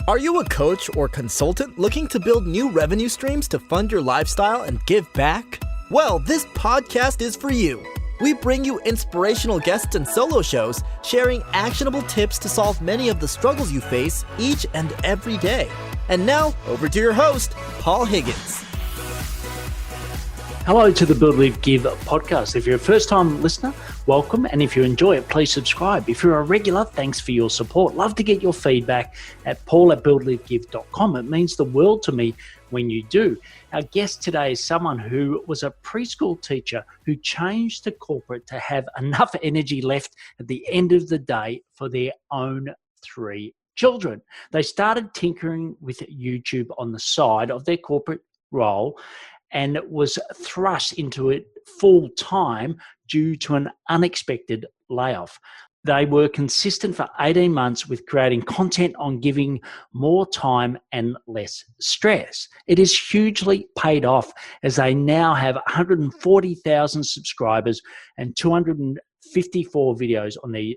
Are you a coach or consultant looking to build new revenue streams to fund your lifestyle and give back? Well, this podcast is for you. We bring you inspirational guests and solo shows sharing actionable tips to solve many of the struggles you face each and every day. And now, over to your host, Paul Higgins. Hello to the Build, Live, Give podcast. If you're a first-time listener, welcome. And if you enjoy it, please subscribe. If you're a regular, thanks for your support. Love to get your feedback at paul@buildlivegive.com. It means the world to me when you do. Our guest today is someone who was a preschool teacher who changed to corporate to have enough energy left at the end of the day for their own 3 children. They started tinkering with YouTube on the side of their corporate role and was thrust into it full time due to an unexpected layoff. They were consistent for 18 months with creating content on giving more time and less stress. It has hugely paid off as they now have 140,000 subscribers and 254 videos on their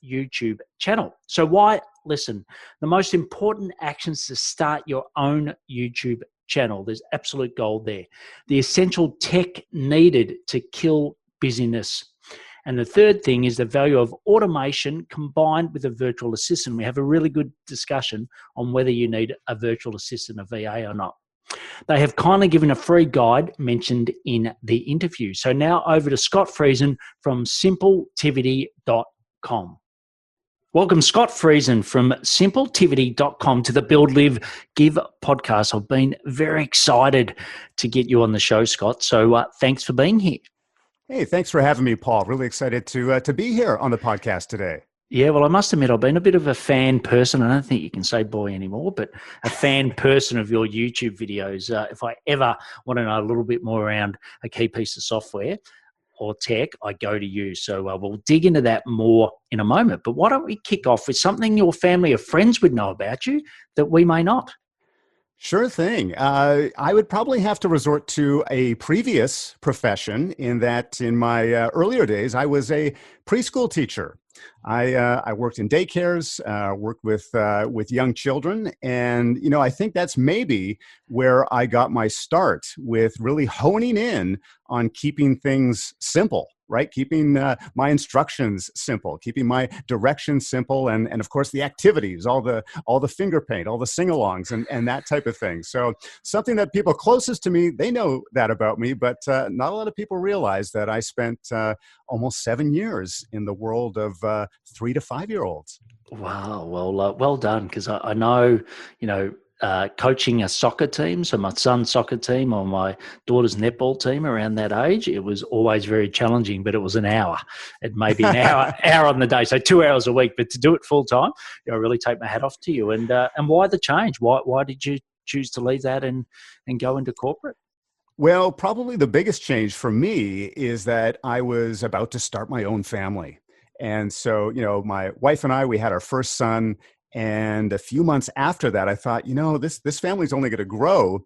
YouTube channel. So why listen? The most important actions to start your own YouTube channel. There's absolute gold there. The essential tech needed to kill busyness. And the third thing is the value of automation combined with a virtual assistant. We have a really good discussion on whether you need a virtual assistant, a VA or not. They have kindly given a free guide mentioned in the interview. So now over to Scott Friesen from Simpletivity.com. Welcome, Scott Friesen from Simpletivity.com to the Build, Live, Give podcast. I've been very excited to get you on the show, Scott. So thanks for being here. Hey, thanks for having me, Paul. Really excited to be here on the podcast today. Yeah, well, I must admit, I've been a bit of a fan person. I don't think you can say boy anymore, but a fan person of your YouTube videos. If I ever want to know a little bit more around a key piece of software or tech, I go to you. So we'll dig into that more in a moment. But why don't we kick off with something your family or friends would know about you that we may not? Sure thing. I would probably have to resort to a previous profession in that in my earlier days, I was a preschool teacher. I worked in daycares, worked with young children, and I think that's maybe where I got my start with really honing in on keeping things simple, right? Keeping my instructions simple, keeping my directions simple, and of course the activities, all the finger paint, all the sing-alongs, and that type of thing. So something that people closest to me, they know that about me, but not a lot of people realize that I spent almost 7 years in the world of 3 to 5 year olds. Wow. Well done. Because I know, coaching a soccer team, so my son's soccer team or my daughter's netball team around that age, it was always very challenging, but it was an hour. It may be an hour on the day, so 2 hours a week. But to do it full time, I really take my hat off to you. And why the change? Why did you choose to leave that and go into corporate? Well, probably the biggest change for me is that I was about to start my own family. And so, my wife and I, we had our first son. And a few months after that, I thought, this family's only going to grow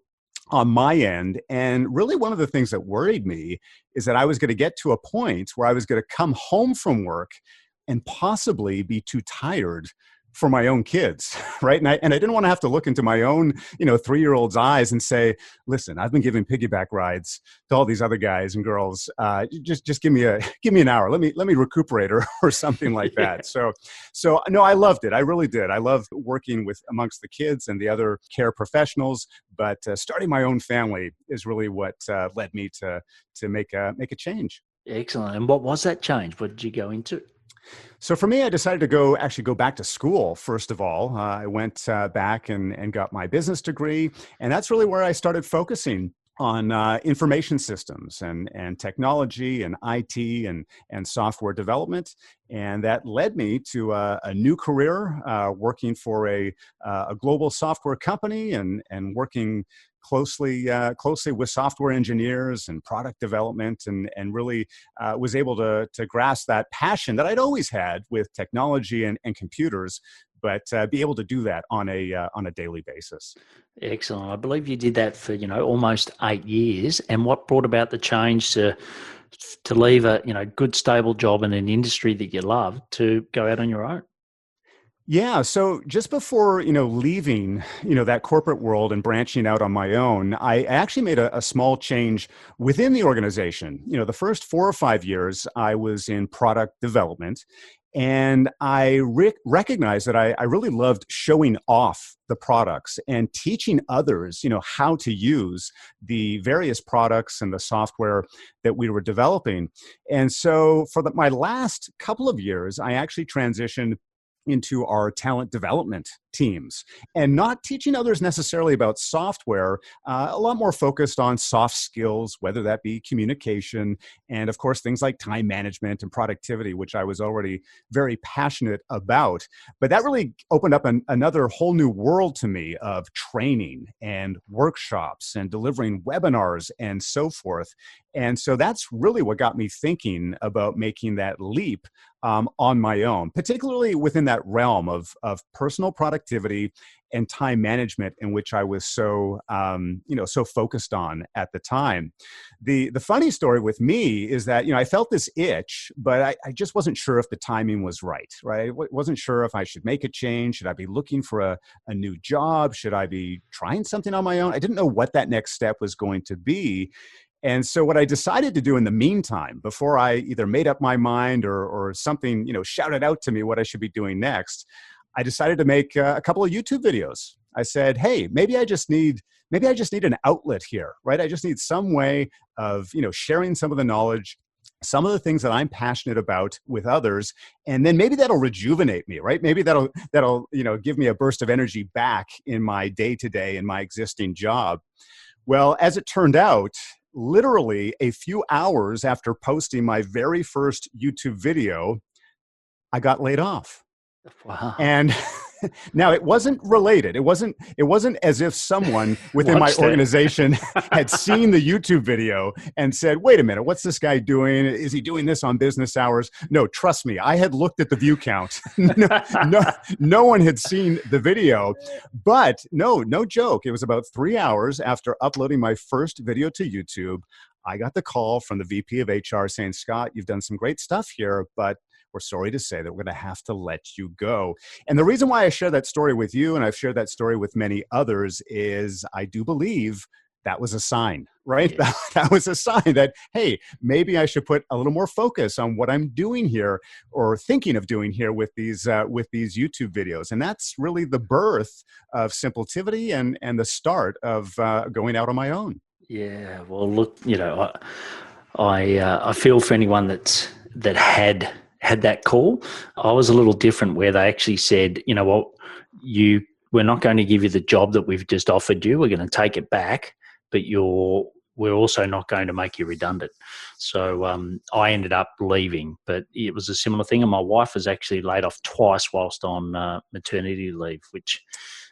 on my end. And really one of the things that worried me is that I was going to get to a point where I was going to come home from work and possibly be too tired for my own kids, right? And I didn't want to have to look into my own, 3-year-old's eyes and say, listen, I've been giving piggyback rides to all these other guys and girls. Just give me an hour. Let me recuperate or something like that. So no, I loved it. I really did. I loved working amongst the kids and the other care professionals. But starting my own family is really what led me to make a change. Excellent. And what was that change? What did you go into? So for me, I decided to go back to school, first of all. I went back and got my business degree. And that's really where I started focusing on information systems and technology and IT and software development. And that led me to a new career working for a global software company and working closely with software engineers and product development, and really was able to grasp that passion that I'd always had with technology and computers, but be able to do that on a daily basis. Excellent. I believe you did that for almost 8 years. And what brought about the change to leave a good stable job in an industry that you love to go out on your own? Yeah. So just before, leaving, that corporate world and branching out on my own, I actually made a small change within the organization. The first 4 or 5 years, I was in product development. And I recognized that I really loved showing off the products and teaching others, how to use the various products and the software that we were developing. And so for my last couple of years, I actually transitioned into our talent development teams and not teaching others necessarily about software, a lot more focused on soft skills, whether that be communication and, of course, things like time management and productivity, which I was already very passionate about. But that really opened up another whole new world to me of training and workshops and delivering webinars and so forth. And so that's really what got me thinking about making that leap on my own, particularly within that realm of personal productivity and time management, in which I was so so focused on at the time. The funny story with me is that I felt this itch, but I just wasn't sure if the timing was right. Right, I wasn't sure if I should make a change. Should I be looking for a new job? Should I be trying something on my own? I didn't know what that next step was going to be. And so what I decided to do in the meantime, before I either made up my mind or something, shouted out to me what I should be doing next, I decided to make a couple of YouTube videos. I said, hey, maybe I just need an outlet here, right? I just need some way of, sharing some of the knowledge, some of the things that I'm passionate about with others, and then maybe that'll rejuvenate me, right? Maybe that'll give me a burst of energy back in my day-to-day in my existing job. Well, as it turned out, literally a few hours after posting my very first YouTube video, I got laid off. Wow. And now it wasn't related. It wasn't as if someone within my organization had seen the YouTube video and said, wait a minute, what's this guy doing? Is he doing this on business hours? No, trust me, I had looked at the view count. No one had seen the video. But no joke. It was about 3 hours after uploading my first video to YouTube, I got the call from the VP of HR saying, Scott, you've done some great stuff here, but we're sorry to say that we're going to have to let you go. And the reason why I share that story with you, and I've shared that story with many others, is I do believe that was a sign, right? Yes. That was a sign that, hey, maybe I should put a little more focus on what I'm doing here or thinking of doing here with these YouTube videos. And that's really the birth of Simpletivity and the start of going out on my own. Yeah. Well, look, I feel for anyone that had that call. I was a little different, where they actually said, you know what, we're not going to give you the job that we've just offered you. We're going to take it back, but we're also not going to make you redundant. So I ended up leaving, but it was a similar thing. And my wife was actually laid off twice whilst on maternity leave, which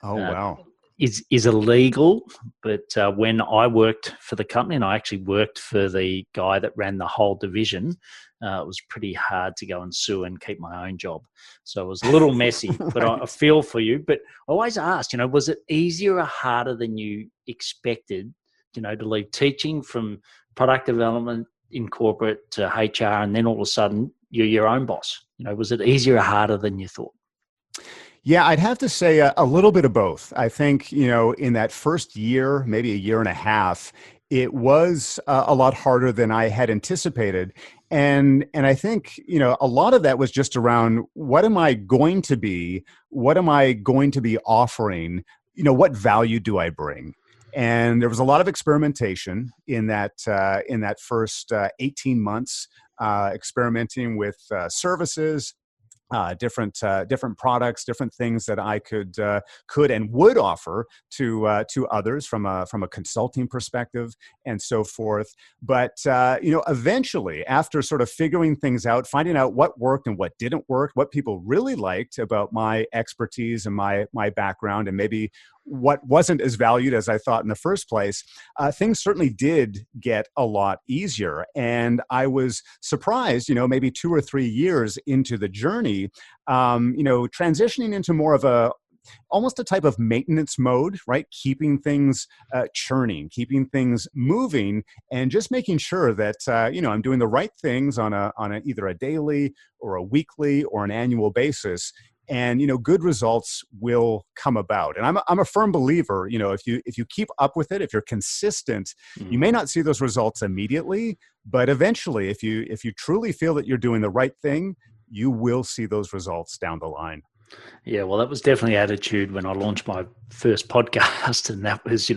wow. is illegal. But when I worked for the company, and I actually worked for the guy that ran the whole division, it was pretty hard to go and sue and keep my own job. So it was a little messy, Right. but I feel for you. But I always asked, was it easier or harder than you expected, to leave teaching from product development in corporate to HR, and then all of a sudden you're your own boss? Was it easier or harder than you thought? Yeah, I'd have to say a little bit of both. I think, in that first year, maybe a year and a half, it was a lot harder than I had anticipated. And I think, a lot of that was just around what am I going to be? What am I going to be offering? What value do I bring? And there was a lot of experimentation in that first 18 months, experimenting with services, different products, different things that I could and would offer to others from a consulting perspective and so forth. But eventually, after sort of figuring things out, finding out what worked and what didn't work, what people really liked about my expertise and my background, and maybe what wasn't as valued as I thought in the first place, things certainly did get a lot easier. And I was surprised, maybe 2 or 3 years into the journey, transitioning into more of almost a type of maintenance mode, right? Keeping things churning, keeping things moving, and just making sure that I'm doing the right things on either a daily or a weekly or an annual basis and good results will come about. And I'm a firm believer, if you keep up with it, if you're consistent, you may not see those results immediately, but eventually, if you truly feel that you're doing the right thing, you will see those results down the line. Yeah, well, that was definitely attitude when I launched my first podcast, and that was,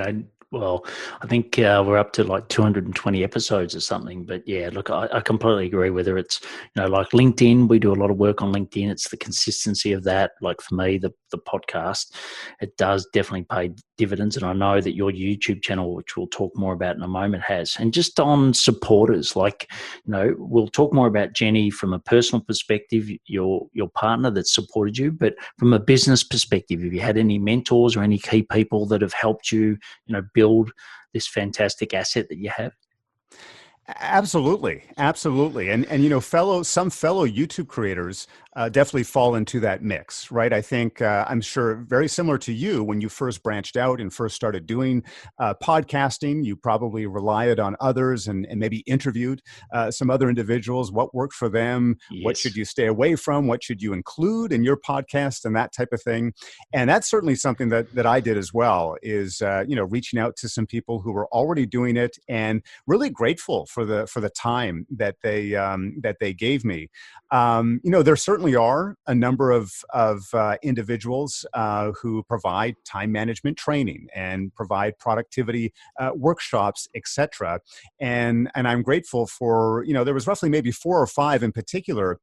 well, I think we're up to like 220 episodes or something. But yeah, look, I completely agree. Whether it's, like LinkedIn, we do a lot of work on LinkedIn. It's the consistency of that. Like for me, the podcast, it does definitely pay dividends. And I know that your YouTube channel, which we'll talk more about in a moment, has. And just on supporters, like, we'll talk more about Jenny from a personal perspective, your partner that supported you, but from a business perspective, have you had any mentors or any key people that have helped you, build this fantastic asset that you have? Absolutely. And some fellow YouTube creators definitely fall into that mix, right? I think I'm sure very similar to you, when you first branched out and first started doing podcasting, you probably relied on others and maybe interviewed some other individuals. What worked for them? Yes. What should you stay away from? What should you include in your podcast, and that type of thing? And that's certainly something that I did as well, is reaching out to some people who were already doing it, and really grateful for the time that they gave me. There certainly are a number of individuals who provide time management training and provide productivity workshops, etc. And I'm grateful for, there was roughly maybe 4 or 5 in particular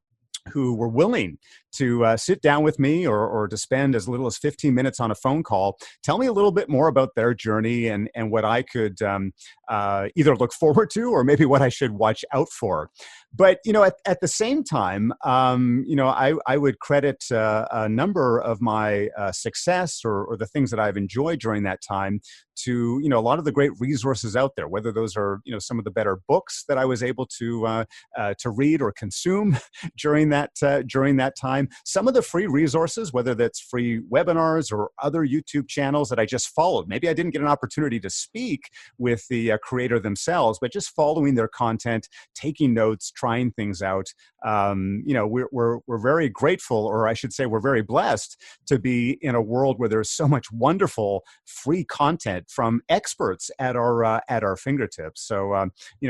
who were willing to sit down with me or to spend as little as 15 minutes on a phone call, tell me a little bit more about their journey and what I could either look forward to, or maybe what I should watch out for. But, at the same time, I would credit a number of my success or the things that I've enjoyed during that time to, a lot of the great resources out there, whether those are, some of the better books that I was able to read or consume during that time, some of the free resources, whether that's free webinars or other YouTube channels that I just followed. Maybe I didn't get an opportunity to speak with the creator themselves, but just following their content, taking notes, trying things out. We're very grateful, or I should say we're very blessed to be in a world where there's so much wonderful free content from experts at our fingertips. So,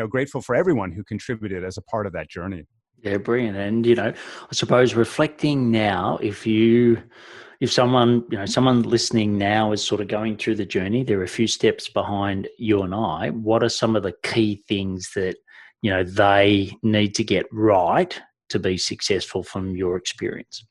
grateful for everyone who contributed as a part of that journey. Yeah, brilliant. And, I suppose reflecting now, if someone listening now is sort of going through the journey, they're a few steps behind you and I, what are some of the key things that, they need to get right to be successful from your experience?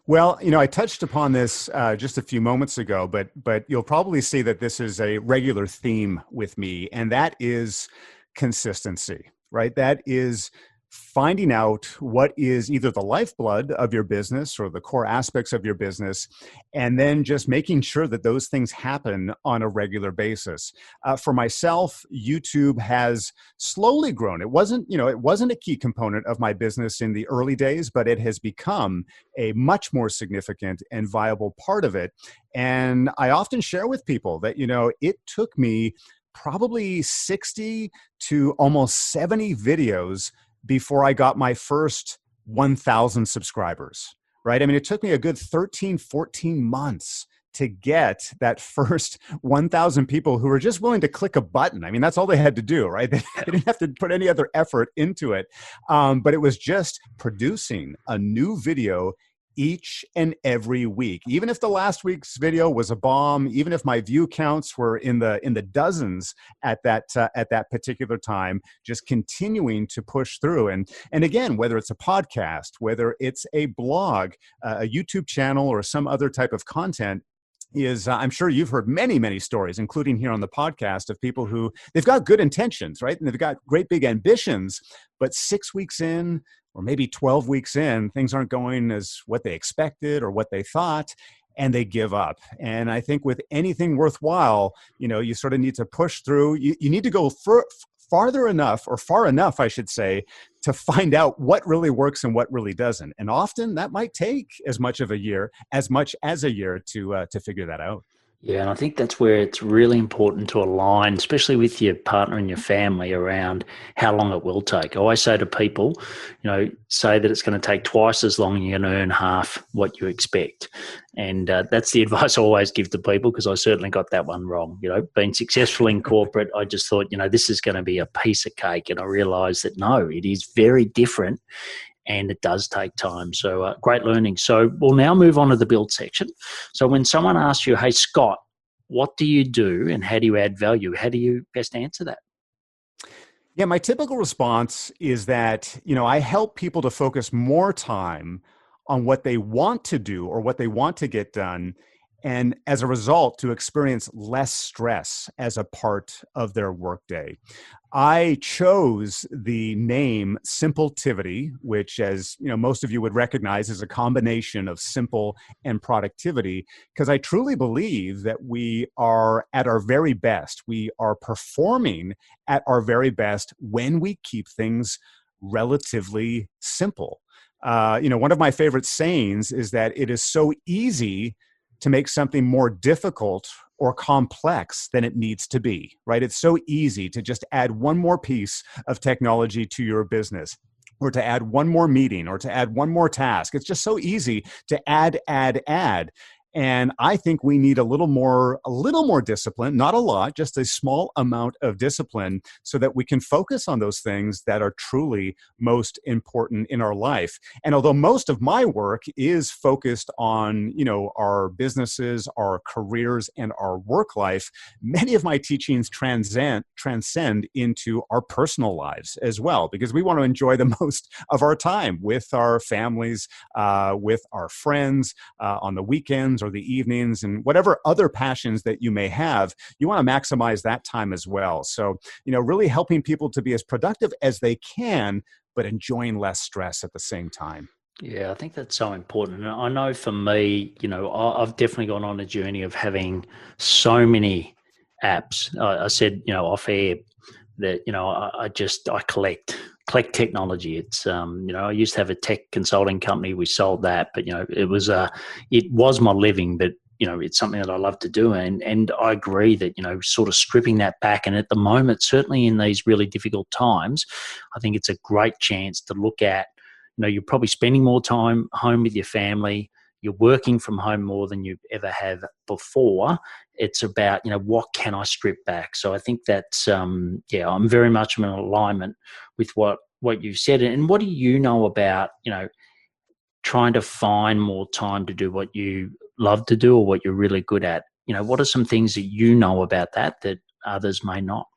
Well, I touched upon this just a few moments ago, but you'll probably see that this is a regular theme with me, and that is consistency, right? That is finding out what is either the lifeblood of your business or the core aspects of your business, and then just making sure that those things happen on a regular basis. For myself, YouTube has slowly grown. It wasn't a key component of my business in the early days, but it has become a much more significant and viable part of it. And I often share with people that, it took me probably 60 to almost 70 videos before I got my first 1,000 subscribers, right? I mean, it took me a good 13, 14 months to get that first 1,000 people who were just willing to click a button. I mean, that's all they had to do, right? They didn't have to put any other effort into it. But it was just producing a new video each and every week. Even if the last week's video was a bomb, even if my view counts were in the dozens at that particular time, just continuing to push through. And again, whether it's a podcast, whether it's a blog, a YouTube channel, or some other type of content, is I'm sure you've heard many, many stories, including here on the podcast, of people who they've got good intentions, right? And they've got great big ambitions, but 6 weeks in, or maybe 12 weeks in, things aren't going as what they expected or what they thought, and they give up. And I think with anything worthwhile, you sort of need to push through. You need to go far enough, I should say, to find out what really works and what really doesn't. And often that might take as much as a year to figure that out. Yeah, and I think that's where it's really important to align, especially with your partner and your family, around how long it will take. I always say to people, say that it's going to take twice as long and you're going to earn half what you expect. And that's the advice I always give to people, because I certainly got that one wrong. Being successful in corporate, I just thought, this is going to be a piece of cake. And I realized that no, it is very different, and it does take time. So great learning. So we'll now move on to the build section. So when someone asks you, hey, Scott, what do you do and how do you add value? How do you best answer that? Yeah, my typical response is that, I help people to focus more time on what they want to do or what they want to get done. And as a result, to experience less stress as a part of their workday. I chose the name Simpletivity, which, as most of you would recognize, is a combination of simple and productivity, because I truly believe that we are at our very best. We are performing at our very best when we keep things relatively simple. One of my favorite sayings is that it is so easy to make something more difficult or complex than it needs to be, right? It's so easy to just add one more piece of technology to your business, or to add one more meeting, or to add one more task. It's just so easy to add. And I think we need a little more discipline, not a lot, just a small amount of discipline, so that we can focus on those things that are truly most important in our life. And although most of my work is focused on, our businesses, our careers, and our work life, many of my teachings transcend into our personal lives as well, because we want to enjoy the most of our time with our families, with our friends, on the weekends or the evenings, and whatever other passions that you may have, you want to maximize that time as well. So, really helping people to be as productive as they can, but enjoying less stress at the same time. Yeah, I think that's so important. And I know for me, I've definitely gone on a journey of having so many apps. I said, off air that, I collect technology. It's, I used to have a tech consulting company. We sold that, but, it was my living, but, it's something that I love to do. And I agree that, sort of stripping that back. And at the moment, certainly in these really difficult times, I think it's a great chance to look at, you're probably spending more time home with your family. You're working from home more than you ever have before. It's about, what can I strip back? So I think that's, I'm very much in alignment with what you've said. And what do you know about, trying to find more time to do what you love to do or what you're really good at? What are some things that you know about that others may not?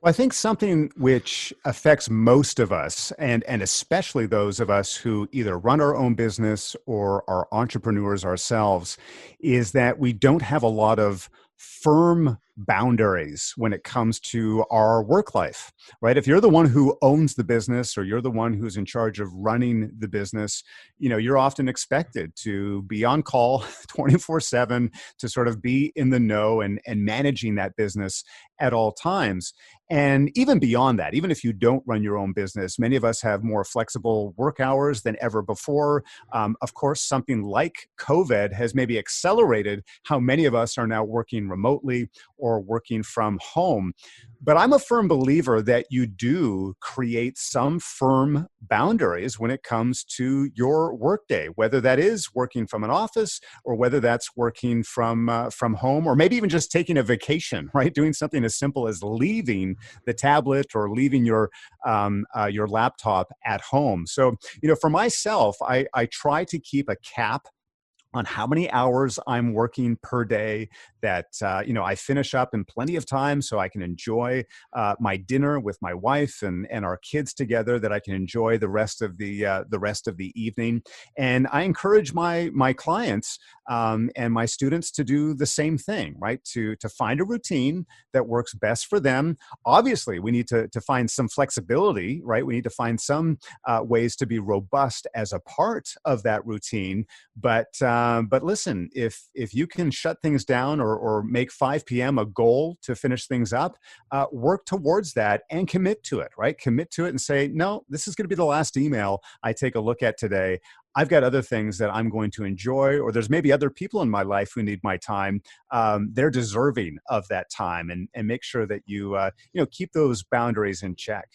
Well, I think something which affects most of us, and especially those of us who either run our own business or are entrepreneurs ourselves, is that we don't have a lot of firm boundaries when it comes to our work life, right? If you're the one who owns the business, or you're the one who's in charge of running the business, you're often expected to be on call 24/7, to sort of be in the know and managing that business at all times. And even beyond that, even if you don't run your own business, many of us have more flexible work hours than ever before. Of course, something like COVID has maybe accelerated how many of us are now working remotely or working from home. But I'm a firm believer that you do create some firm boundaries when it comes to your workday, whether that is working from an office, or whether that's working from home, or maybe even just taking a vacation, right? Doing something as simple as leaving the tablet or leaving your laptop at home. So, for myself, I try to keep a cap on how many hours I'm working per day, that I finish up in plenty of time so I can enjoy my dinner with my wife and our kids together, that I can enjoy the rest of the evening. And I encourage my clients and my students to do the same thing, right? To find a routine that works best for them. Obviously, we need to find some flexibility, right? We need to find some ways to be robust as a part of that routine. But listen, if you can shut things down, or make 5 p.m. a goal to finish things up, work towards that and commit to it, right? Commit to it and say, no, this is going to be the last email I take a look at today. I've got other things that I'm going to enjoy, or there's maybe other people in my life who need my time. They're deserving of that time, and make sure that you keep those boundaries in check.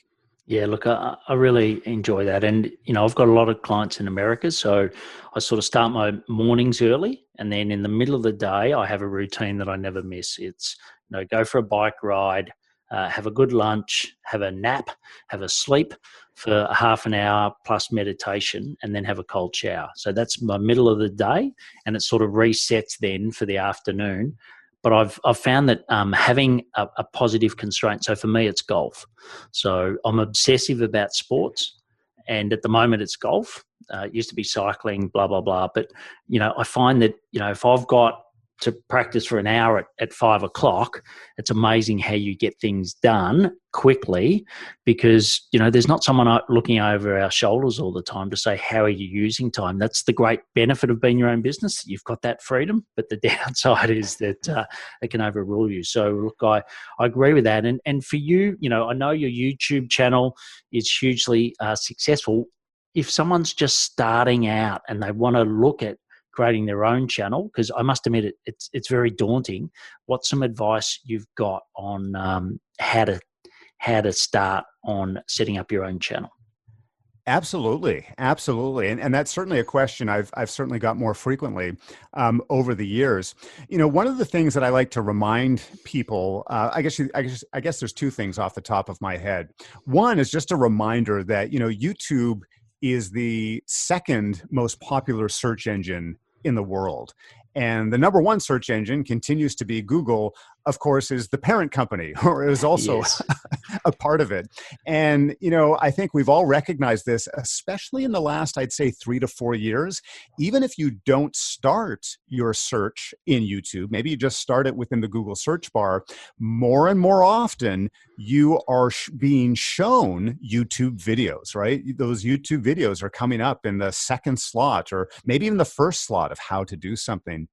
Yeah, look, I really enjoy that. And, I've got a lot of clients in America. So I sort of start my mornings early. And then in the middle of the day, I have a routine that I never miss. It's, go for a bike ride, have a good lunch, have a nap, have a sleep for a half an hour plus meditation, and then have a cold shower. So that's my middle of the day. And it sort of resets then for the afternoon. But I've found that having a positive constraint. So for me, it's golf. So I'm obsessive about sports, and at the moment, it's golf. It used to be cycling, blah blah blah. But I find that if I've got to practice for an hour at 5 o'clock, it's amazing how you get things done quickly, because there's not someone looking over our shoulders all the time to say, how are you using time? That's the great benefit of being your own business. You've got that freedom, but the downside is that it can overrule you. So look, I agree with that. And for you, I know your YouTube channel is hugely successful. If someone's just starting out and they want to look at creating their own channel, because I must admit it's very daunting, what's some advice you've got on how to start on setting up your own channel? Absolutely, absolutely, and that's certainly a question I've certainly got more frequently over the years. One of the things that I like to remind people, I guess there's two things off the top of my head. One is just a reminder that YouTube is the second most popular search engine in the world. And the number one search engine continues to be Google, of course, is the parent company, or is also Yes. a part of it. And, I think we've all recognized this, especially in the last, I'd say, 3 to 4 years. Even if you don't start your search in YouTube, maybe you just start it within the Google search bar, more and more often you are being shown YouTube videos, right? Those YouTube videos are coming up in the second slot, or maybe even the first slot of how to do something.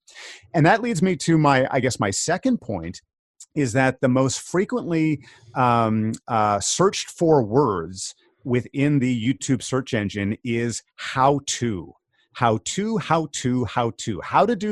And that leads me to my second point, is that the most frequently searched for words within the YouTube search engine is how to. How to do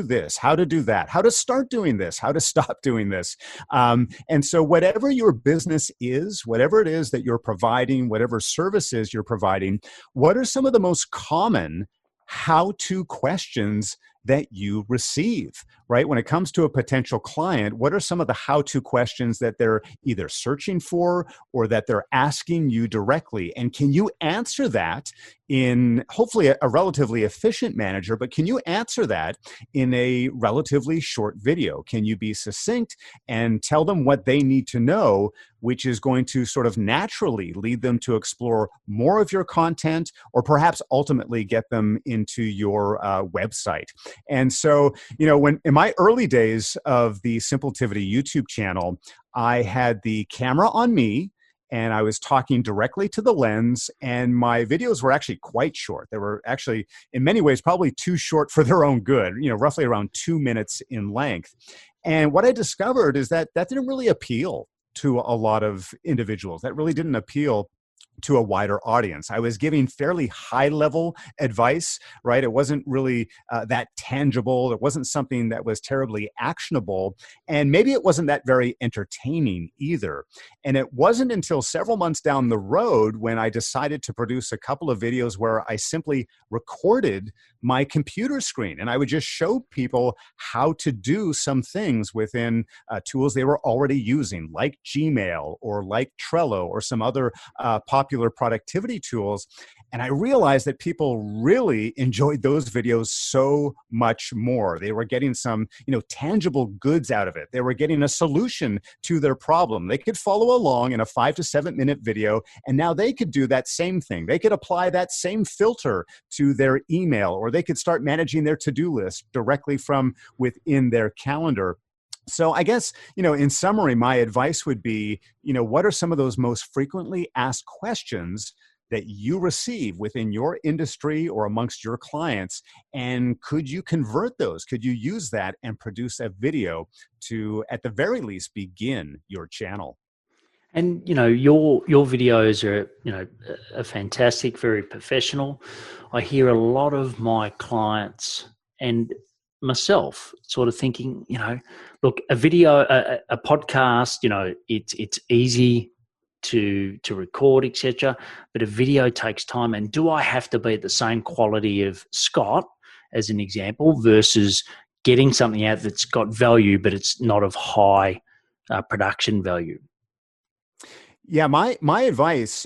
this, how to do that, how to start doing this, how to stop doing this. And so whatever your business is, whatever it is that you're providing, whatever services you're providing, what are some of the most common how-to questions that you receive, right? When it comes to a potential client, what are some of the how-to questions that they're either searching for or that they're asking you directly? And can you answer that in hopefully a relatively efficient manner, but can you answer that in a relatively short video? Can you be succinct and tell them what they need to know, which is going to sort of naturally lead them to explore more of your content, or perhaps ultimately get them into your website? And so, when in my early days of the Simpletivity YouTube channel, I had the camera on me, and I was talking directly to the lens, and my videos were actually quite short. They were actually, in many ways, probably too short for their own good, roughly around 2 minutes in length. And what I discovered is that didn't really appeal to a lot of individuals. That really didn't appeal to a wider audience. I was giving fairly high level advice, right? It wasn't really that tangible. It wasn't something that was terribly actionable. And maybe it wasn't that very entertaining either. And it wasn't until several months down the road when I decided to produce a couple of videos where I simply recorded my computer screen, and I would just show people how to do some things within tools they were already using, like Gmail or like Trello or some other popular productivity tools. And I realized that people really enjoyed those videos so much more. They were getting some, tangible goods out of it. They were getting a solution to their problem. They could follow along in a 5 to 7 minute video, and now they could do that same thing. They could apply that same filter to their email, or they could start managing their to-do list directly from within their calendar. So I guess, in summary, my advice would be, what are some of those most frequently asked questions that you receive within your industry or amongst your clients? And could you convert those? Could you use that and produce a video to, at the very least, begin your channel? And your videos are are fantastic, very professional. I hear a lot of my clients and myself sort of thinking, look, a video, a podcast, it's easy to record, etc. But a video takes time. And do I have to be at the same quality of Scott, as an example, versus getting something out that's got value, but it's not of high production value? Yeah, my advice,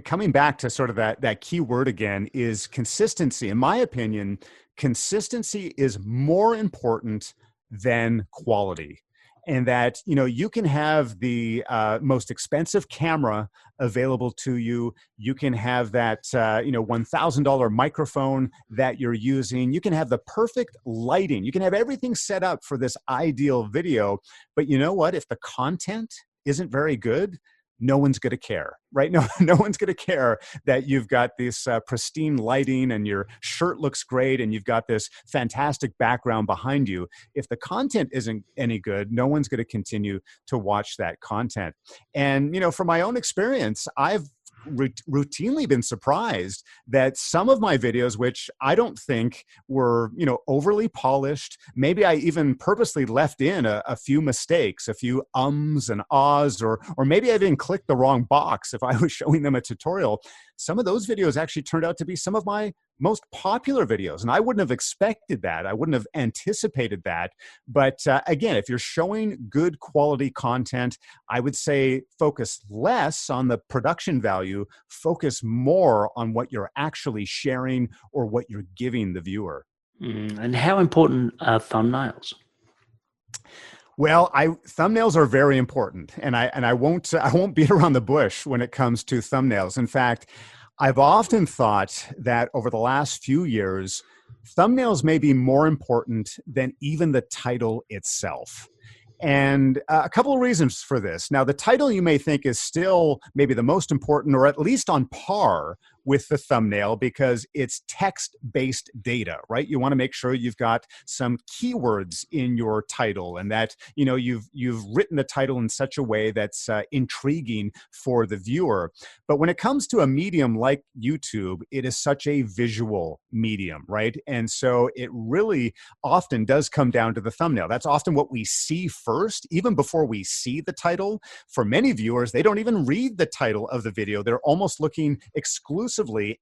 coming back to sort of that key word again, is consistency. In my opinion, consistency is more important than quality. And that, you can have the most expensive camera available to you. You can have that $1,000 microphone that you're using. You can have the perfect lighting. You can have everything set up for this ideal video. But you know what? If the content isn't very good, no one's going to care, right? No one's going to care that you've got this pristine lighting and your shirt looks great and you've got this fantastic background behind you. If the content isn't any good, no one's going to continue to watch that content. And, from my own experience, I've routinely been surprised that some of my videos, which I don't think were, overly polished, maybe I even purposely left in a few mistakes, a few ums and ahs, or maybe I even clicked the wrong box if I was showing them a tutorial. Some of those videos actually turned out to be some of my most popular videos. And I wouldn't have expected that. I wouldn't have anticipated that. But again, if you're showing good quality content, I would say focus less on the production value, focus more on what you're actually sharing or what you're giving the viewer. And how important are thumbnails? Well, thumbnails are very important, and I won't beat around the bush when it comes to thumbnails. In fact, I've often thought that over the last few years, thumbnails may be more important than even the title itself. And a couple of reasons for this. Now, the title you may think is still maybe the most important, or at least on par with the thumbnail, because it's text-based data, right? You want to make sure you've got some keywords in your title, and that you've written the title in such a way that's intriguing for the viewer. But when it comes to a medium like YouTube, it is such a visual medium, right? And so it really often does come down to the thumbnail. That's often what we see first, even before we see the title. For many viewers, they don't even read the title of the video. They're almost looking exclusively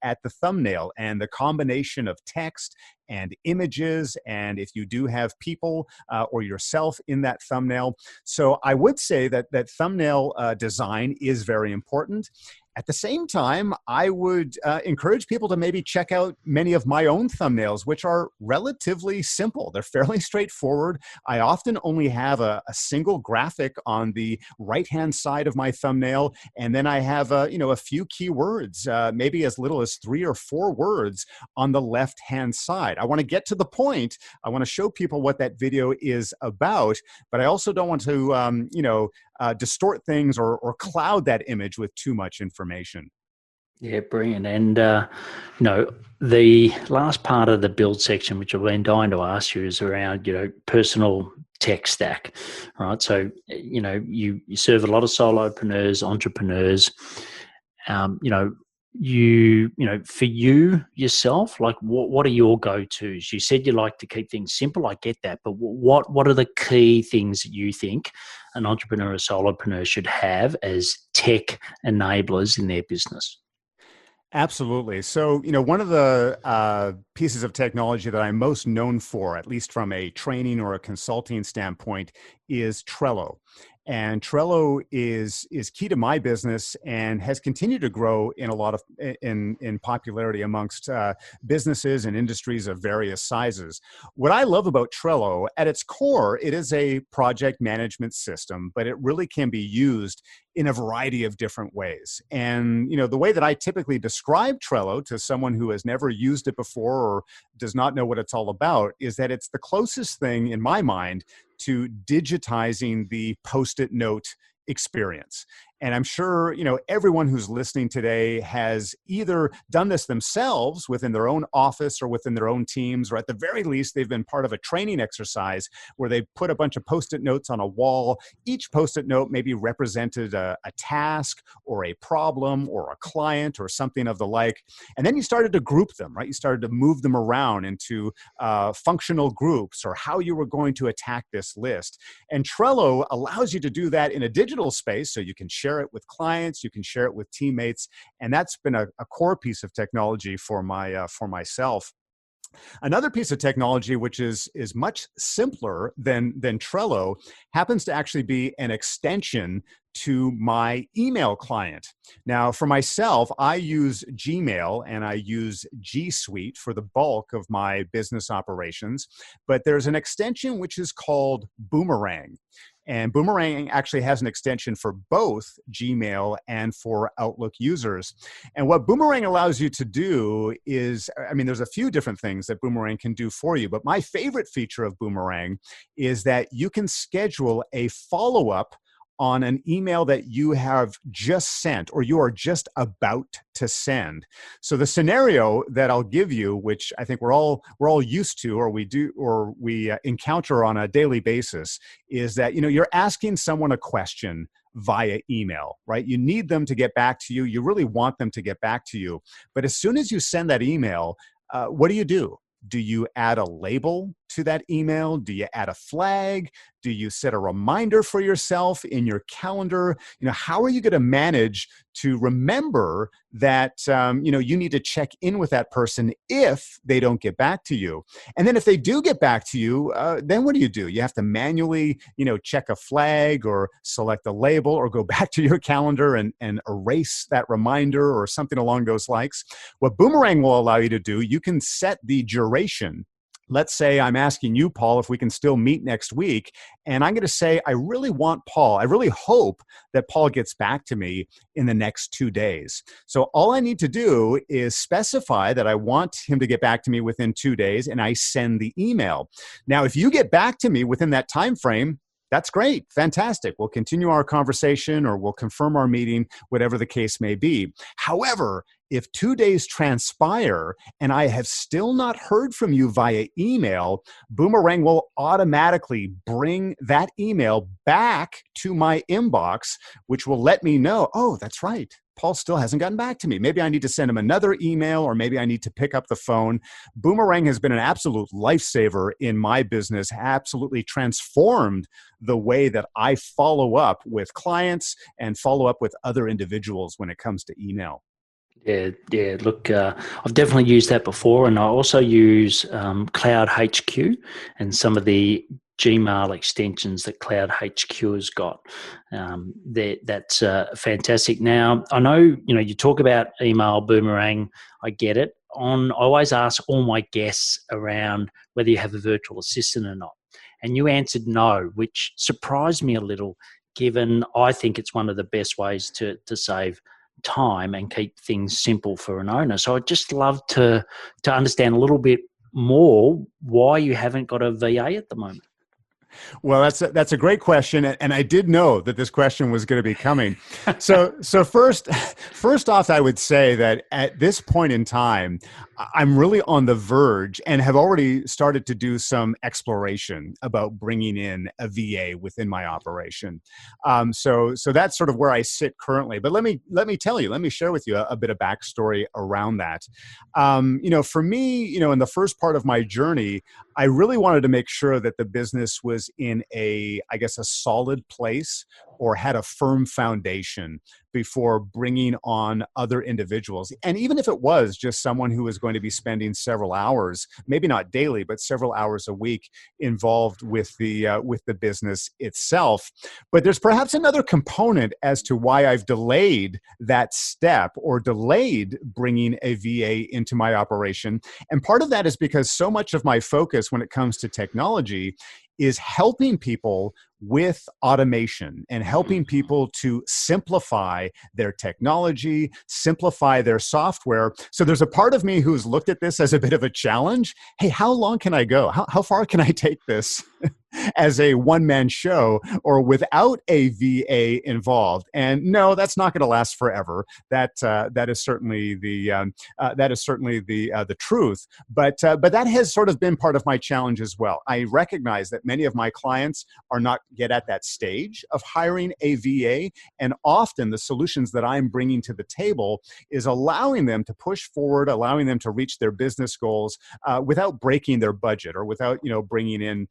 at the thumbnail and the combination of text and images, and if you do have people or yourself in that thumbnail. So I would say that thumbnail design is very important. At the same time, I would encourage people to maybe check out many of my own thumbnails, which are relatively simple. They're fairly straightforward. I often only have a single graphic on the right-hand side of my thumbnail, and then I have a few keywords, maybe as little as 3 or 4 words on the left-hand side. I want to get to the point. I want to show people what that video is about, but I also don't want to, distort things or cloud that image with too much information. Yeah, brilliant. And, the last part of the build section, which I've been dying to ask you, is around, personal tech stack, right? So, you serve a lot of solopreneurs, entrepreneurs, for you yourself, like what are your go-tos? You said you like to keep things simple. I get that, but what are the key things that you think an entrepreneur or solopreneur should have as tech enablers in their business? Absolutely. So, one of the pieces of technology that I'm most known for, at least from a training or a consulting standpoint, is Trello. And Trello is key to my business and has continued to grow in a lot of in popularity amongst businesses and industries of various sizes. What I love about Trello, at its core, it is a project management system, but it really can be used in a variety of different ways. And the way that I typically describe Trello to someone who has never used it before or does not know what it's all about is that it's the closest thing in my mind to digitizing the Post-it note experience. And I'm sure, everyone who's listening today has either done this themselves within their own office or within their own teams, or at the very least, they've been part of a training exercise where they put a bunch of Post-it notes on a wall. Each Post-it note maybe represented a task or a problem or a client or something of the like. And then you started to group them, right? You started to move them around into functional groups, or how you were going to attack this list. And Trello allows you to do that in a digital space, so you can share it with clients, you can share it with teammates, and that's been a core piece of technology for myself. Another piece of technology, which is much simpler than Trello, happens to actually be an extension to my email client. Now, for myself, I use Gmail and I use G Suite for the bulk of my business operations, but there's an extension which is called Boomerang. And Boomerang actually has an extension for both Gmail and for Outlook users. And what Boomerang allows you to do is, there's a few different things that Boomerang can do for you, but my favorite feature of Boomerang is that you can schedule a follow-up on an email that you have just sent or you are just about to send. So the scenario that I'll give you, which I think we're all used to, or we encounter on a daily basis, is that you're asking someone a question via email, right? You need them to get back to you. You really want them to get back to you. But as soon as you send that email, what do? Do you add a label to that email? Do you add a flag? Do you set a reminder for yourself in your calendar? How are you going to manage to remember that you need to check in with that person if they don't get back to you? And then if they do get back to you, then what do? You have to manually check a flag or select a label or go back to your calendar and erase that reminder or something along those lines. What Boomerang will allow you to do, you can set the duration. Let's say I'm asking you, Paul, if we can still meet next week. And I'm going to say, I really hope that Paul gets back to me in the next 2 days. So all I need to do is specify that I want him to get back to me within 2 days, and I send the email. Now, if you get back to me within that time frame, that's great. Fantastic. We'll continue our conversation or we'll confirm our meeting, whatever the case may be. However, if 2 days transpire and I have still not heard from you via email, Boomerang will automatically bring that email back to my inbox, which will let me know, oh, that's right. Paul still hasn't gotten back to me. Maybe I need to send him another email, or maybe I need to pick up the phone. Boomerang has been an absolute lifesaver in my business, absolutely transformed the way that I follow up with clients and follow up with other individuals when it comes to email. Yeah. Look, I've definitely used that before, and I also use Cloud HQ and some of the Gmail extensions that Cloud HQ has got. That's fantastic. Now, I know you talk about email Boomerang. I get it. I always ask all my guests around whether you have a virtual assistant or not, and you answered no, which surprised me a little, given I think it's one of the best ways to save time and keep things simple for an owner. So I'd just love to understand a little bit more why you haven't got a VA at the moment. Well, that's a great question, and I did know that this question was going to be coming. So first off, I would say that at this point in time, I'm really on the verge and have already started to do some exploration about bringing in a VA within my operation. So that's sort of where I sit currently. But let me share with you a bit of backstory around that. For me, in the first part of my journey, I really wanted to make sure that the business was in a solid place or had a firm foundation before bringing on other individuals. And even if it was just someone who was going to be spending several hours, maybe not daily, but several hours a week involved with the business itself. But there's perhaps another component as to why I've delayed that step or delayed bringing a VA into my operation. And part of that is because so much of my focus when it comes to technology is helping people with automation and helping people to simplify their technology, simplify their software. So there's a part of me who's looked at this as a bit of a challenge. Hey, how long can I go? How far can I take this? as a one-man show or without a VA involved. And no, that's not going to last forever. That is certainly the truth. But that has sort of been part of my challenge as well. I recognize that many of my clients are not yet at that stage of hiring a VA, and often the solutions that I'm bringing to the table is allowing them to push forward, allowing them to reach their business goals without breaking their budget or without bringing in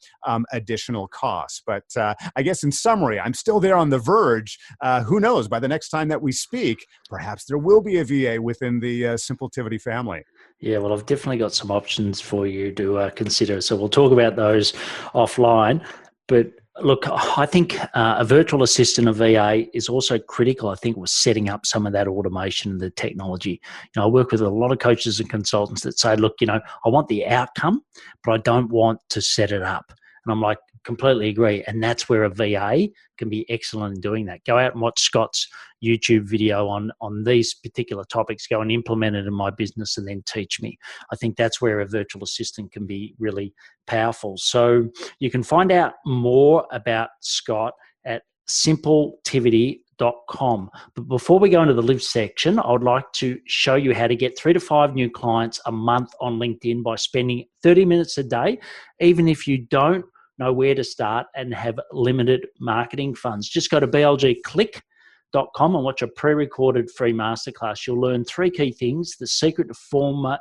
additional costs. But I guess in summary, I'm still there on the verge. Who knows? By the next time that we speak, perhaps there will be a VA within the Simpletivity family. Yeah, well, I've definitely got some options for you to consider. So we'll talk about those offline. But look, I think a virtual assistant, a VA, is also critical, I think, with setting up some of that automation and the technology. I work with a lot of coaches and consultants that say, look, I want the outcome, but I don't want to set it up. And I'm like, completely agree. And that's where a VA can be excellent in doing that. Go out and watch Scott's YouTube video on these particular topics, go and implement it in my business and then teach me. I think that's where a virtual assistant can be really powerful. So you can find out more about Scott at Simpletivity.com. But before we go into the live section, I would like to show you how to get 3 to 5 new clients a month on LinkedIn by spending 30 minutes a day, even if you don't know where to start and have limited marketing funds. Just go to blgclick.com and watch a pre-recorded free masterclass. You'll learn 3 key things: the secret formula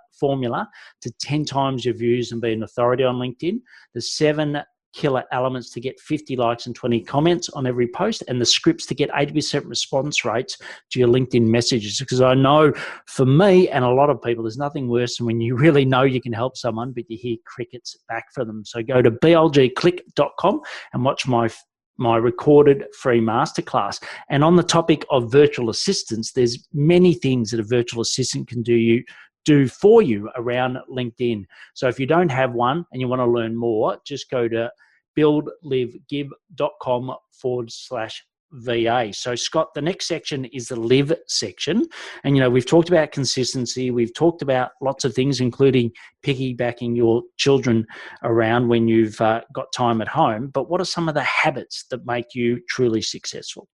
to 10 times your views and be an authority on LinkedIn, the 7 killer elements to get 50 likes and 20 comments on every post, and the scripts to get 80% response rates to your LinkedIn messages. Because I know for me and a lot of people, there's nothing worse than when you really know you can help someone, but you hear crickets back from them. So go to blgclick.com and watch my recorded free masterclass. And on the topic of virtual assistants, there's many things that a virtual assistant can do for you around LinkedIn. So if you don't have one and you want to learn more, just go to buildlivegive.com/VA. So Scott, the next section is the live section. And, we've talked about consistency. We've talked about lots of things, including piggybacking your children around when you've got time at home. But what are some of the habits that make you truly successful?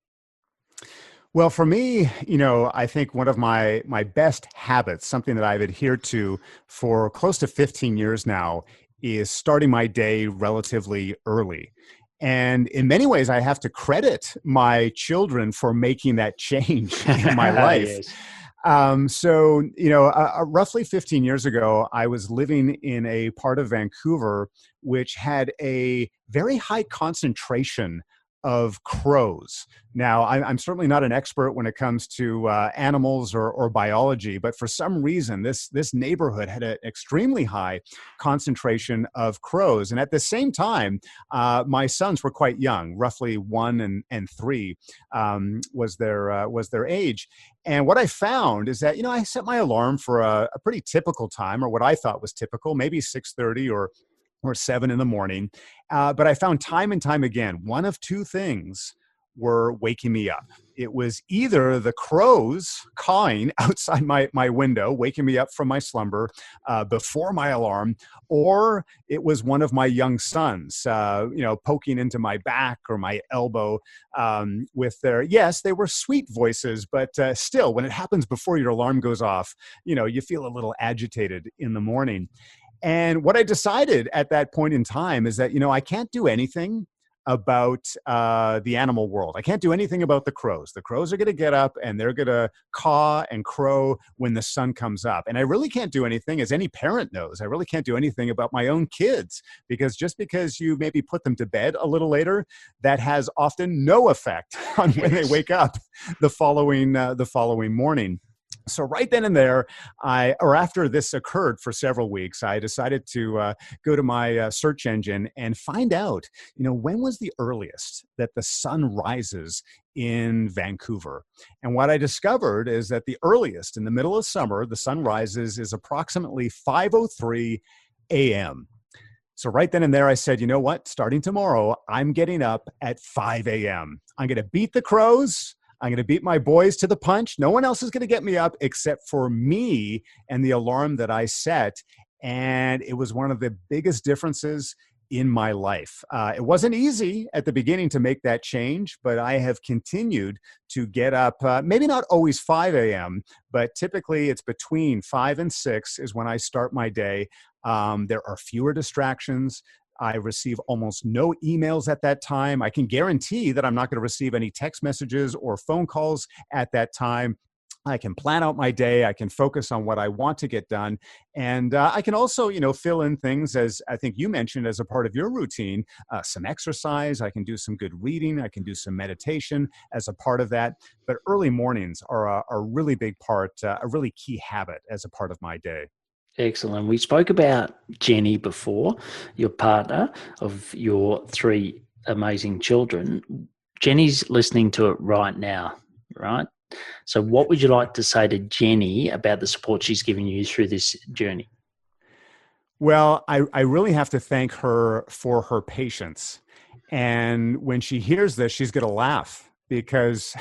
Well, for me, I think one of my best habits, something that I've adhered to for close to 15 years now, is starting my day relatively early. And in many ways, I have to credit my children for making that change in my life. Yes. Roughly 15 years ago, I was living in a part of Vancouver which had a very high concentration of crows. Now, I'm certainly not an expert when it comes to animals or biology, but for some reason, this neighborhood had an extremely high concentration of crows. And at the same time, my sons were quite young, roughly 1 and 3 was their age. And what I found is that, I set my alarm for a pretty typical time, or what I thought was typical, maybe 6:30 or 7 in the morning. But I found time and time again, one of 2 things were waking me up. It was either the crows cawing outside my window, waking me up from my slumber before my alarm, or it was one of my young sons, poking into my back or my elbow with they were sweet voices, but still, when it happens before your alarm goes off, you feel a little agitated in the morning. And what I decided at that point in time is that, I can't do anything about the animal world. I can't do anything about the crows. The crows are going to get up and they're going to caw and crow when the sun comes up. And I really can't do anything, as any parent knows, I really can't do anything about my own kids, because just because you maybe put them to bed a little later, that has often no effect on when they wake up the following morning. So right then and there, after this occurred for several weeks, I decided to go to my search engine and find out, when was the earliest that the sun rises in Vancouver. And what I discovered is that the earliest in the middle of summer, the sun rises is approximately 5:03 a.m. So right then and there, I said, you know what? Starting tomorrow, I'm getting up at 5 a.m. I'm going to beat the crows. I'm going to beat my boys to the punch. No one else is going to get me up except for me and the alarm that I set. And it was one of the biggest differences in my life. It wasn't easy at the beginning to make that change, but I have continued to get up, maybe not always 5 a.m., but typically it's between 5 and 6 is when I start my day. There are fewer distractions. I receive almost no emails at that time. I can guarantee that I'm not going to receive any text messages or phone calls at that time. I can plan out my day. I can focus on what I want to get done. And I can also, fill in things, as I think you mentioned, as a part of your routine, some exercise. I can do some good reading. I can do some meditation as a part of that. But early mornings are a really big part, a really key habit as a part of my day. Excellent. We spoke about Jenny before, your partner of your 3 amazing children. Jenny's listening to it right now, right? So what would you like to say to Jenny about the support she's giving you through this journey? Well, I really have to thank her for her patience. And when she hears this, she's going to laugh because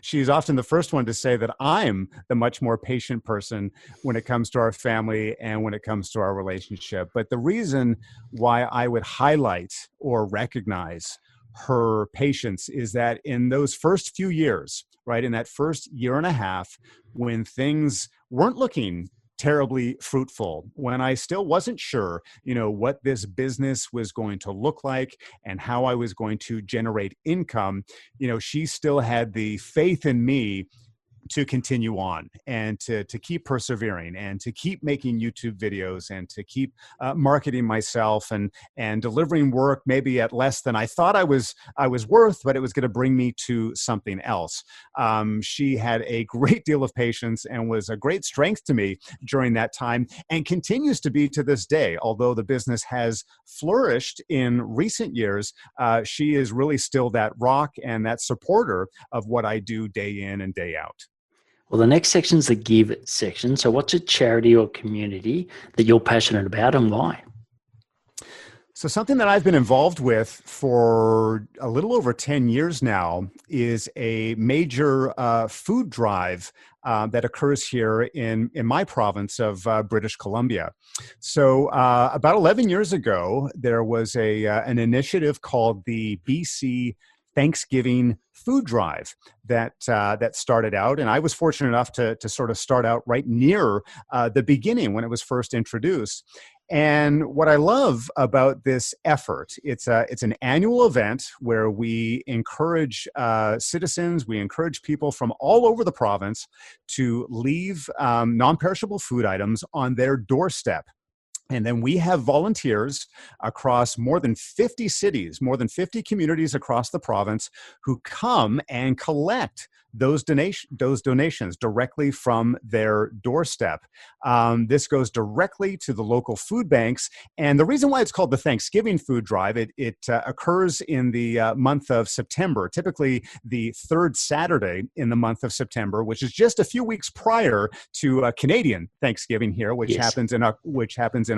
she's often the first one to say that I'm the much more patient person when it comes to our family and when it comes to our relationship. But the reason why I would highlight or recognize her patience is that in those first few years, right, in that first year and a half, when things weren't looking terribly fruitful, when I still wasn't sure, what this business was going to look like and how I was going to generate income, she still had the faith in me to continue on and to keep persevering and to keep making YouTube videos and to keep marketing myself and delivering work maybe at less than I thought I was worth, but it was going to bring me to something else. She had a great deal of patience and was a great strength to me during that time and continues to be to this day. Although the business has flourished in recent years, she is really still that rock and that supporter of what I do day in and day out. Well, the next section is the give section. So what's a charity or community that you're passionate about and why? So something that I've been involved with for a little over 10 years now is a major food drive that occurs here in my province of British Columbia. So about 11 years ago, there was an initiative called the BC Thanksgiving food drive that started out, and I was fortunate enough to sort of start out right near the beginning when it was first introduced. And what I love about this effort, it's an annual event where we encourage citizens, we encourage people from all over the province to leave non-perishable food items on their doorstep. And then we have volunteers across more than 50 cities, more than 50 communities across the province who come and collect those donations directly from their doorstep. This goes directly to the local food banks. And the reason why it's called the Thanksgiving Food Drive, it occurs in the month of September, typically the third Saturday in the month of September, which is just a few weeks prior to Canadian Thanksgiving here, which happens in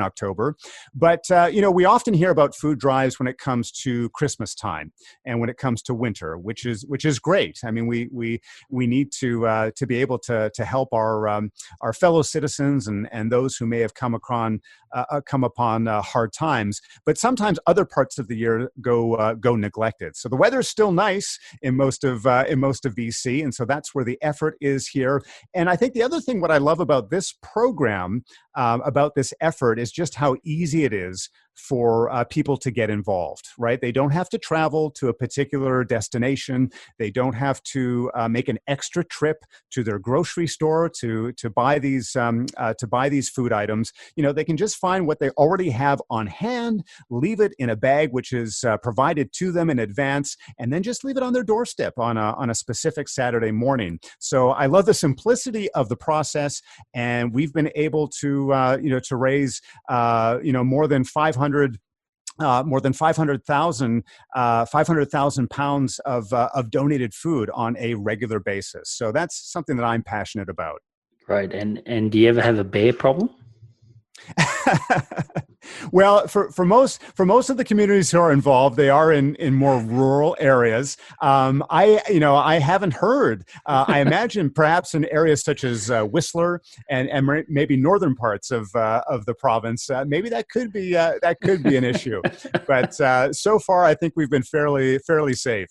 October. But we often hear about food drives when it comes to Christmas time and when it comes to winter, which is great. I mean, we need to be able to help our fellow citizens and those who may have come upon hard times. But sometimes other parts of the year go neglected. So the weather's still nice in most of BC, and so that's where the effort is here. And I think the other thing what I love about this program, about this effort, is just how easy it is for people to get involved, right? They don't have to travel to a particular destination. They don't have to make an extra trip to their grocery store to buy these food items. They can just find what they already have on hand, leave it in a bag which is provided to them in advance, and then just leave it on their doorstep on a specific Saturday morning. So I love the simplicity of the process, and we've been able to raise more than 500,000 pounds of donated food on a regular basis. So that's something that I'm passionate about. Right. And do you ever have a bear problem? Well, for most of the communities who are involved, they are in more rural areas. I haven't heard. I imagine perhaps in areas such as Whistler and maybe northern parts of the province, maybe that could be an issue. But so far, I think we've been fairly safe.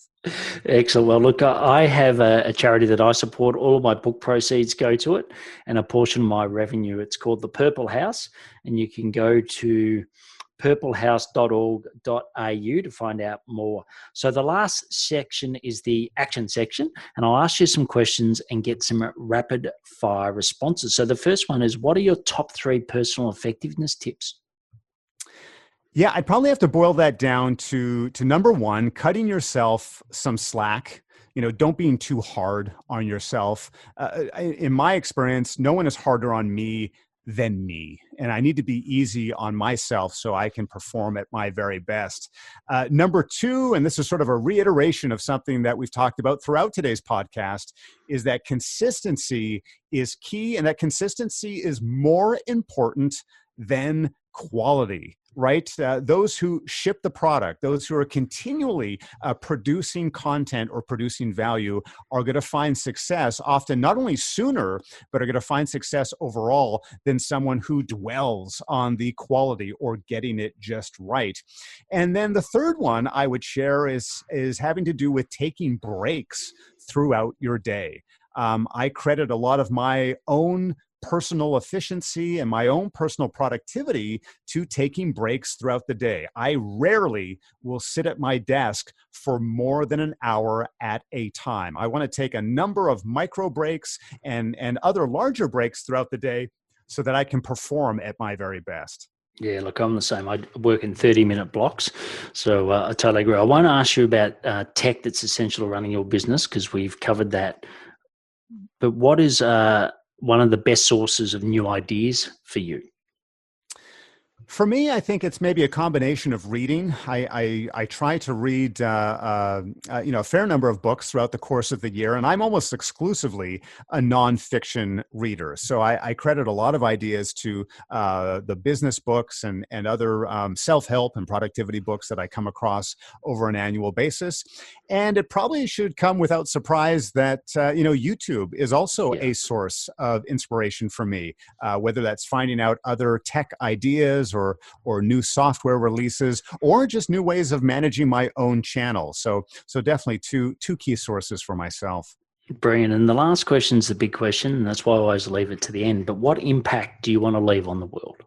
Excellent. Well, look, I have a charity that I support. All of my book proceeds go to it, and a portion of my revenue. It's called the Purple House, and you can go to purplehouse.org.au to find out more. So the last section is the action section, and I'll ask you some questions and get some rapid fire responses. So the first one is, what are your top 3 personal effectiveness tips? Yeah, I'd probably have to boil that down to number 1, cutting yourself some slack. Don't being too hard on yourself. In my experience, no one is harder on me than me. And I need to be easy on myself so I can perform at my very best. Number 2, and this is sort of a reiteration of something that we've talked about throughout today's podcast, is that consistency is key, and that consistency is more important than quality. Right? Those who ship the product, those who are continually producing content or producing value are going to find success often not only sooner, but are going to find success overall than someone who dwells on the quality or getting it just right. And then the third one I would share is having to do with taking breaks throughout your day. I credit a lot of my own personal efficiency and my own personal productivity to taking breaks throughout the day. I rarely will sit at my desk for more than an hour at a time. I want to take a number of micro breaks and other larger breaks throughout the day so that I can perform at my very best. Yeah, look, I'm the same. I work in 30-minute blocks, so I totally agree. I won't ask you about tech that's essential to running your business because we've covered that. But what is one of the best sources of new ideas for you? For me, I think it's maybe a combination of reading. I try to read a fair number of books throughout the course of the year, and I'm almost exclusively a nonfiction reader. So I credit a lot of ideas to the business books and other self-help and productivity books that I come across over an annual basis. And it probably should come without surprise that YouTube is also a source of inspiration for me, whether that's finding out other tech ideas or new software releases, or just new ways of managing my own channel. So definitely two key sources for myself. Brilliant. And the last question is the big question, and that's why I always leave it to the end. But what impact do you want to leave on the world?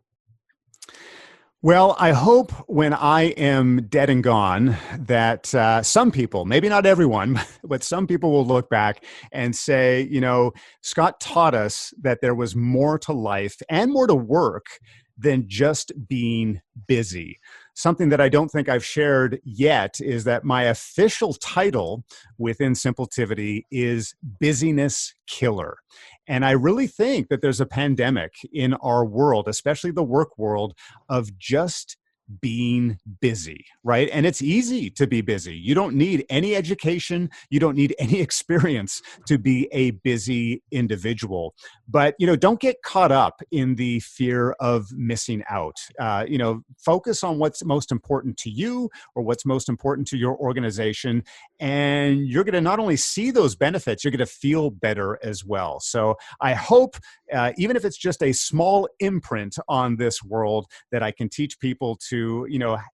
Well, I hope when I am dead and gone that some people, maybe not everyone, but some people will look back and say, Scott taught us that there was more to life and more to work than just being busy. Something that I don't think I've shared yet is that my official title within Simpletivity is Busyness Killer. And I really think that there's a pandemic in our world, especially the work world, of just being busy, right? And it's easy to be busy. You don't need any education. You don't need any experience to be a busy individual. But, don't get caught up in the fear of missing out. Focus on what's most important to you or what's most important to your organization. And you're going to not only see those benefits, you're going to feel better as well. So I hope, even if it's just a small imprint on this world, that I can teach people to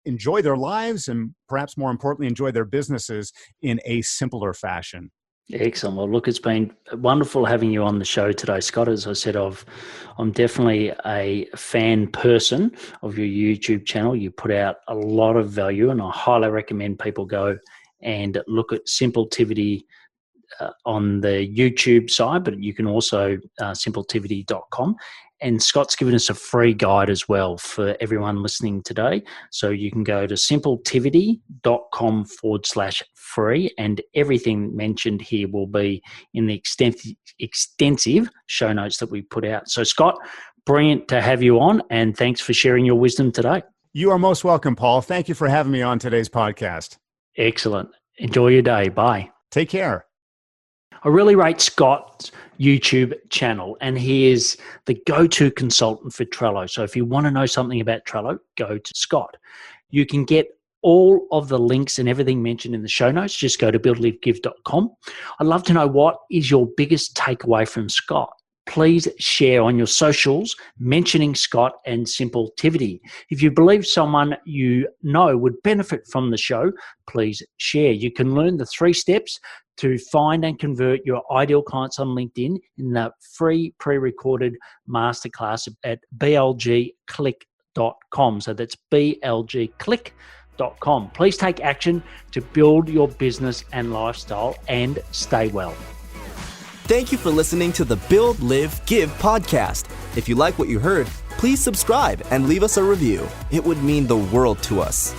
enjoy their lives and perhaps more importantly, enjoy their businesses in a simpler fashion. Excellent. Well, look, it's been wonderful having you on the show today, Scott. As I said, I'm definitely a fan person of your YouTube channel. You put out a lot of value, and I highly recommend people go and look at Simpletivity on the YouTube side, but you can also simpletivity.com. And Scott's given us a free guide as well for everyone listening today. So you can go to simpletivity.com/free, and everything mentioned here will be in the extensive show notes that we put out. So Scott, brilliant to have you on, and thanks for sharing your wisdom today. You are most welcome, Paul. Thank you for having me on today's podcast. Excellent. Enjoy your day. Bye. Take care. I really rate Scott's YouTube channel, and he is the go-to consultant for Trello. So if you want to know something about Trello, go to Scott. You can get all of the links and everything mentioned in the show notes. Just go to buildlivegive.com. I'd love to know, what is your biggest takeaway from Scott? Please share on your socials mentioning Scott and Simpletivity. If you believe someone you know would benefit from the show, please share. You can learn the 3 steps to find and convert your ideal clients on LinkedIn in the free pre-recorded masterclass at blgclick.com. So that's blgclick.com. Please take action to build your business and lifestyle, and stay well. Thank you for listening to the Build, Live, Give podcast. If you like what you heard, please subscribe and leave us a review. It would mean the world to us.